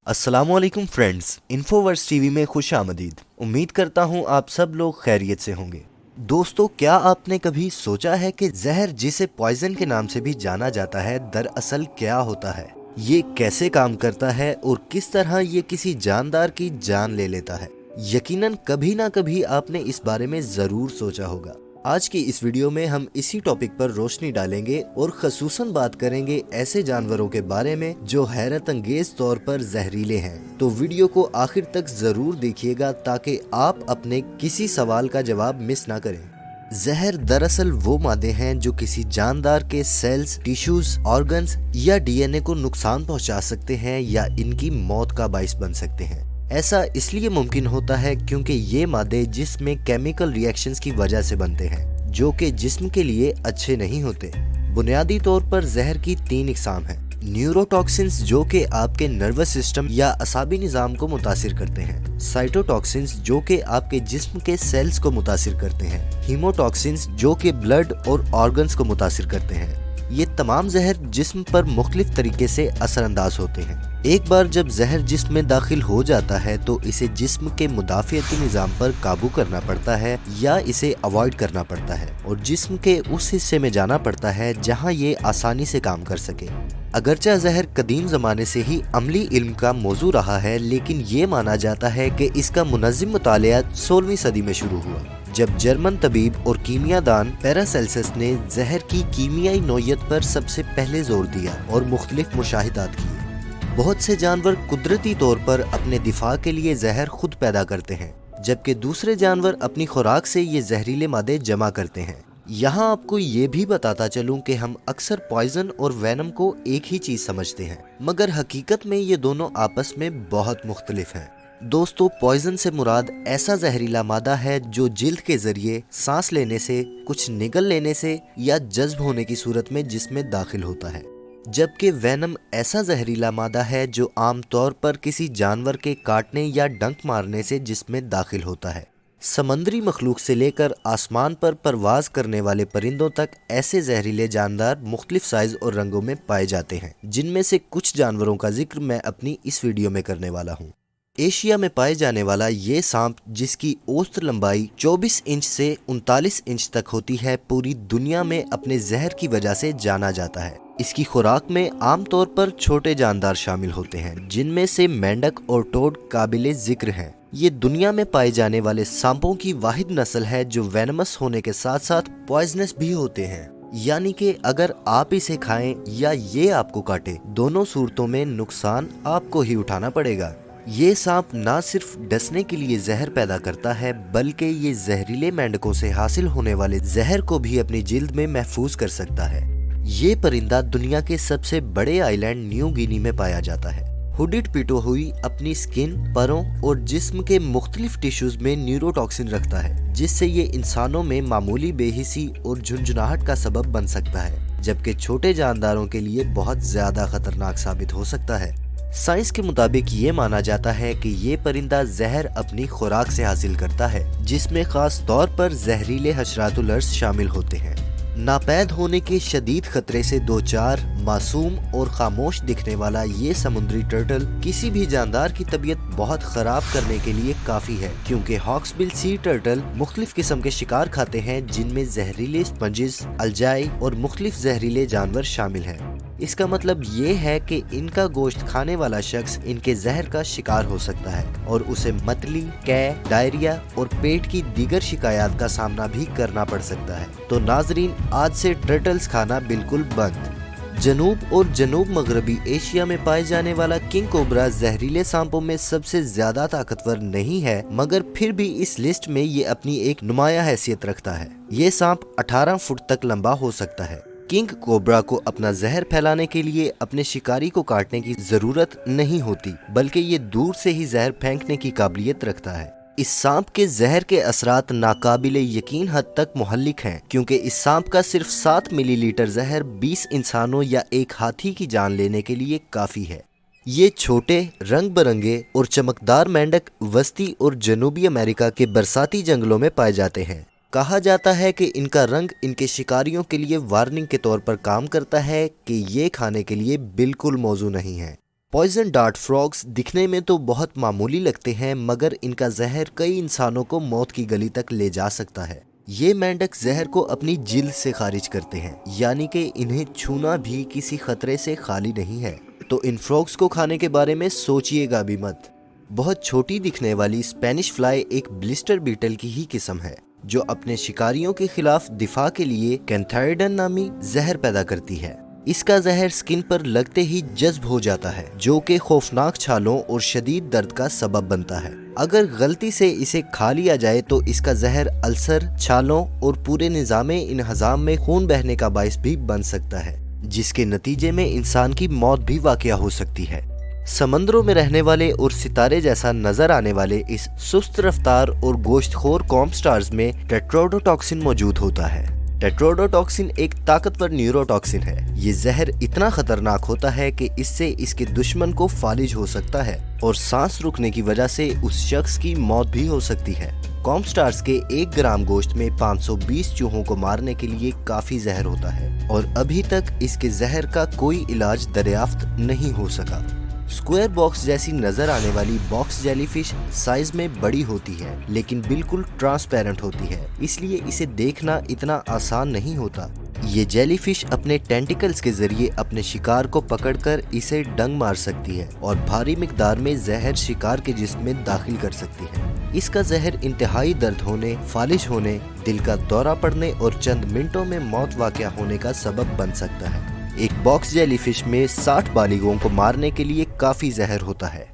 अस्सलाम वालेकुम friends, इन्फोवर्स TV में खुश आमदीद। उम्मीद करता हूँ आप सब लोग खैरियत से होंगे। दोस्तों, क्या आपने कभी सोचा है कि जहर जिसे पॉइजन के नाम से भी जाना जाता है दरअसल क्या होता है, ये कैसे काम करता है और किस तरह ये किसी जानदार की जान ले लेता है। यकीनन कभी ना कभी आपने इस बारे में जरूर सोचा होगा। आज की इस वीडियो में हम इसी टॉपिक पर रोशनी डालेंगे और खसूसन बात करेंगे ऐसे जानवरों के बारे में जो हैरत अंगेज तौर पर जहरीले हैं। तो वीडियो को आखिर तक जरूर देखिएगा ताकि आप अपने किसी सवाल का जवाब मिस ना करें। जहर दरअसल वो मादे हैं जो किसी जानदार के सेल्स, टिश्यूज, ऑर्गन्स या डीएनए को नुकसान पहुंचा सकते हैं या इनकी मौत का बाइस बन सकते हैं। ऐसा इसलिए मुमकिन होता है क्योंकि ये मादे जिस्म में केमिकल रिएक्शंस की वजह से बनते हैं जो कि जिस्म के लिए अच्छे नहीं होते। बुनियादी तौर पर जहर की 3 इकसाम हैं। न्यूरोटॉक्सिन्स जो कि आपके नर्वस सिस्टम या असाबी निज़ाम को मुतासिर करते हैं, साइटोटॉक्सिन्स जो कि आपके जिस्म के सेल्स को मुतासिर करते हैं, हीमोटॉक्सिन्स जो कि ब्लड और ऑर्गन्स को मुतासिर करते हैं। ये तमाम जहर जिस्म पर मुख्तलिफ तरीके से असरअंदाज होते हैं। एक बार जब जहर जिस्म में दाखिल हो जाता है तो इसे जिस्म के मुदाफ़ियती निज़ाम पर काबू करना पड़ता है या इसे अवॉइड करना पड़ता है और जिस्म के उस हिस्से में जाना पड़ता है जहां ये आसानी से काम कर सके। अगरचे जहर कदीम ज़माने से ही अमली इल्म का मौजू रहा है, लेकिन ये माना जाता है कि इसका मुनज़्ज़म मुतालिया 16वीं सदी में शुरू हुआ जब जर्मन तबीब और कीमियादान पैरासेल्सस ने जहर की कीमियाई नौयत पर सबसे पहले जोर दिया और मुख्तलिफ मुशाहिदात किए। बहुत से जानवर कुदरती तौर पर अपने दिफा के लिए जहर खुद पैदा करते हैं, जबकि दूसरे जानवर अपनी खुराक से ये जहरीले मादे जमा करते हैं। यहाँ आपको ये भी बताता चलूँ कि हम अक्सर पॉइजन और वैनम को एक ही चीज़ समझते हैं, मगर हकीकत में ये दोनों आपस में बहुत मुख्तलिफ हैं। दोस्तों, पॉइजन से मुराद ऐसा जहरीला मादा है जो जिल्द के जरिए सांस लेने से, कुछ निगल लेने से या जज्ब होने की सूरत में जिस्म दाखिल होता है, जबकि वैनम ऐसा जहरीला मादा है जो आम तौर पर किसी जानवर के काटने या डंक मारने से जिस्म दाखिल होता है। समंदरी मखलूक से लेकर आसमान पर परवाज करने वाले परिंदों तक ऐसे जहरीले जानदार मुख्तलिफ साइज और रंगों में पाए जाते हैं, जिनमें से कुछ जानवरों का जिक्र मैं अपनी इस वीडियो में करने वाला हूँ। एशिया में पाए जाने वाला ये सांप, जिसकी औसत लंबाई 24 इंच से 39 इंच तक होती है, पूरी दुनिया में अपने जहर की वजह से जाना जाता है। इसकी खुराक में आमतौर पर छोटे जानदार शामिल होते हैं, जिनमें से मेंढक और टोड काबिले जिक्र हैं। ये दुनिया में पाए जाने वाले सांपों की वाहिद नस्ल है जो वेनमस होने के साथ साथ पॉइजनस भी होते हैं, यानी कि अगर आप इसे खाएं या ये आपको काटे, दोनों सूरतों में नुकसान आपको ही उठाना पड़ेगा। ये सांप ना सिर्फ डसने के लिए जहर पैदा करता है, बल्कि ये जहरीले मेंढकों से हासिल होने वाले जहर को भी अपनी जिल्द में महफूज कर सकता है। ये परिंदा दुनिया के सबसे बड़े आइलैंड न्यू गिनी में पाया जाता है। हुडिड पिटोहुई अपनी स्किन, परों और जिस्म के मुख्तलिफ टिश्यूज में न्यूरोटॉक्सिन रखता है, जिससे ये इंसानों में मामूली बेहिसी और झुंझुनाहट का सबब बन सकता है, जबकि छोटे जानदारों के लिए बहुत ज्यादा खतरनाक साबित हो सकता है। साइंस के मुताबिक ये माना जाता है कि ये परिंदा जहर अपनी खुराक से हासिल करता है, जिसमें खास तौर पर जहरीले हशरातुल अर्ज़ शामिल होते हैं। नापैद होने के शदीद खतरे से दो चार, मासूम और खामोश दिखने वाला ये समुद्री टर्टल किसी भी जानदार की तबीयत बहुत खराब करने के लिए काफी है, क्योंकि हॉक्सबिल सी टर्टल मुख्तलिफ किस्म के शिकार खाते हैं, जिनमें जहरीले स्पंजेस, अल्जाई और मुख्तलिफ जहरीले जानवर शामिल हैं। इसका मतलब ये है कि इनका गोश्त खाने वाला शख्स इनके जहर का शिकार हो सकता है और उसे मतली, कै, डायरिया और पेट की दीगर शिकायत का सामना भी करना पड़ सकता है। तो नाजरीन, आज से टर्टल्स खाना बिल्कुल बंद। जनूब और जनूब मगरबी एशिया में पाए जाने वाला किंग कोबरा जहरीले सांपों में सबसे ज्यादा ताकतवर नहीं है, मगर फिर भी इस लिस्ट में ये अपनी एक नुमाया हैसियत रखता है। ये सांप 18 फुट तक लंबा हो सकता है। किंग कोबरा को अपना जहर फैलाने के लिए अपने शिकारी को काटने की जरूरत नहीं होती, बल्कि ये दूर से ही जहर फेंकने की काबिलियत रखता है। इस सांप के जहर के असरात नाकाबिले यकीन हद तक मुहल्लिक हैं, क्योंकि इस सांप का सिर्फ 7 मिलीलीटर जहर 20 इंसानों या एक हाथी की जान लेने के लिए काफी है। ये छोटे, रंग बिरंगे और चमकदार मेंढक वस्ती और जनूबी अमेरिका के बरसाती जंगलों में पाए जाते हैं। कहा जाता है कि इनका रंग इनके शिकारियों के लिए वार्निंग के तौर पर काम करता है कि ये खाने के लिए बिल्कुल मौजू नहीं है। पॉइजन डार्ट फ्रॉग्स दिखने में तो बहुत मामूली लगते हैं, मगर इनका जहर कई इंसानों को मौत की गली तक ले जा सकता है। ये मेंढक जहर को अपनी जिल्द से खारिज करते हैं, यानी कि इन्हें छूना भी किसी खतरे से खाली नहीं है। तो इन फ्रॉग्स को खाने के बारे में सोचिएगा भी मत। बहुत छोटी दिखने वाली स्पेनिश फ्लाई एक ब्लिस्टर बीटल की ही किस्म है, जो अपने शिकारियों के खिलाफ दिफा के लिए कैंथाइडन नामी जहर पैदा करती है। इसका जहर स्किन पर लगते ही जज्ब हो जाता है, जो कि खौफनाक छालों और शदीद दर्द का सबब बनता है। अगर गलती से इसे खा लिया जाए तो इसका जहर अल्सर, छालों और पूरे निज़ामे इन्हज़ाम में खून बहने का बाइस भी बन सकता है, जिसके नतीजे में इंसान की मौत भी वाक़या हो सकती है। समंदरों में रहने वाले और सितारे जैसा नजर आने वाले इस सुस्त रफ्तार और गोश्तखोर कॉम स्टार्स में टेट्रोडोटॉक्सिन मौजूद होता है। टेट्रोडोटॉक्सिन एक ताकतवर न्यूरोटॉक्सिन है। ये जहर इतना खतरनाक होता है कि इससे इसके दुश्मन को फालिज हो सकता है और सांस रुकने की वजह से उस शख्स की मौत भी हो सकती है। कॉम स्टार्स के 1 ग्राम गोश्त में 520 चूहों को मारने के लिए काफी जहर होता है और अभी तक इसके जहर का कोई इलाज दरियाफ्त नहीं हो सका। स्क्वायर बॉक्स जैसी नजर आने वाली बॉक्स जेलीफिश साइज में बड़ी होती है, लेकिन बिल्कुल ट्रांसपेरेंट होती है, इसलिए इसे देखना इतना आसान नहीं होता। ये जेलीफिश अपने टेंटिकल्स के जरिए अपने शिकार को पकड़कर इसे डंग मार सकती है और भारी मिकदार में जहर शिकार के जिस्म में दाखिल कर सकती है। इसका जहर इंतहाई दर्द होने, फालिज होने, दिल का दौरा पड़ने और चंद मिनटों में मौत वाक़या होने का सबब बन सकता है। एक बॉक्स जेलीफिश में 60 बालिगों को मारने के लिए काफी जहर होता है।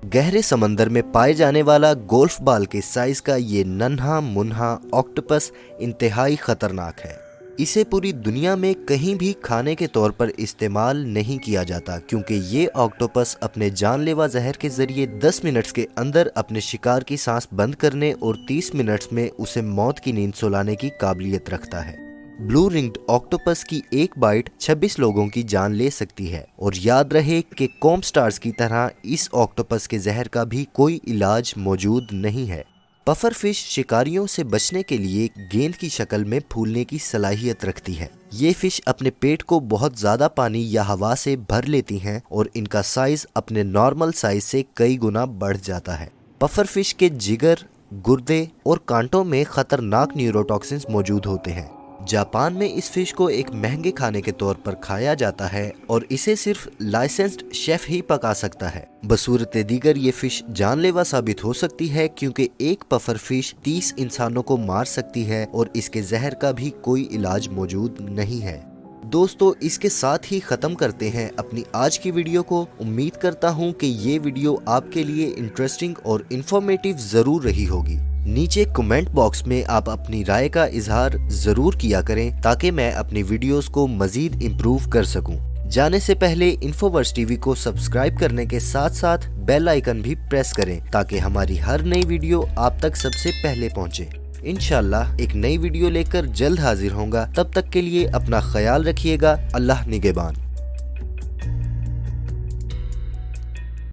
गहरे समंदर में पाए जाने वाला गोल्फ बॉल के साइज का ये नन्हा मुन्हा ऑक्टोपस इंतहाई खतरनाक है। इसे पूरी दुनिया में कहीं भी खाने के तौर पर इस्तेमाल नहीं किया जाता, क्योंकि ये ऑक्टोपस अपने जानलेवा जहर के जरिए 10 मिनट्स के अंदर अपने शिकार की सांस बंद करने और 30 मिनट्स में उसे मौत की नींद सुलाने की काबिलियत रखता है। ब्लू रिंग्ड ऑक्टोपस की एक बाइट 26 लोगों की जान ले सकती है और याद रहे कि कॉम स्टार्स की तरह इस ऑक्टोपस के जहर का भी कोई इलाज मौजूद नहीं है। पफर फिश शिकारियों से बचने के लिए गेंद की शक्ल में फूलने की सलाहियत रखती है। ये फिश अपने पेट को बहुत ज्यादा पानी या हवा से भर लेती हैं और इनका साइज अपने नॉर्मल साइज से कई गुना बढ़ जाता है। पफर फिश के जिगर, गुर्दे और कांटों में खतरनाक न्यूरोटॉक्सिन्स मौजूद होते हैं। जापान में इस फिश को एक महंगे खाने के तौर पर खाया जाता है और इसे सिर्फ लाइसेंस्ड शेफ ही पका सकता है। बसूरत दीगर ये फिश जानलेवा साबित हो सकती है, क्योंकि एक पफर फिश 30 इंसानों को मार सकती है और इसके जहर का भी कोई इलाज मौजूद नहीं है। दोस्तों, इसके साथ ही ख़त्म करते हैं अपनी आज की वीडियो को। उम्मीद करता हूँ कि ये वीडियो आपके लिए इंटरेस्टिंग और इन्फॉर्मेटिव ज़रूर रही होगी। नीचे कमेंट बॉक्स में आप अपनी राय का इजहार ज़रूर किया करें, ताकि मैं अपनी वीडियोस को मज़ीद इम्प्रूव कर सकूं। जाने से पहले इन्फोवर्स टीवी को सब्सक्राइब करने के साथ साथ बेल आइकन भी प्रेस करें, ताकि हमारी हर नई वीडियो आप तक सबसे पहले पहुंचे। इंशाल्लाह एक नई वीडियो लेकर जल्द हाजिर होऊंगा। तब तक के लिए अपना ख्याल रखिएगा। अल्लाह निगहबान।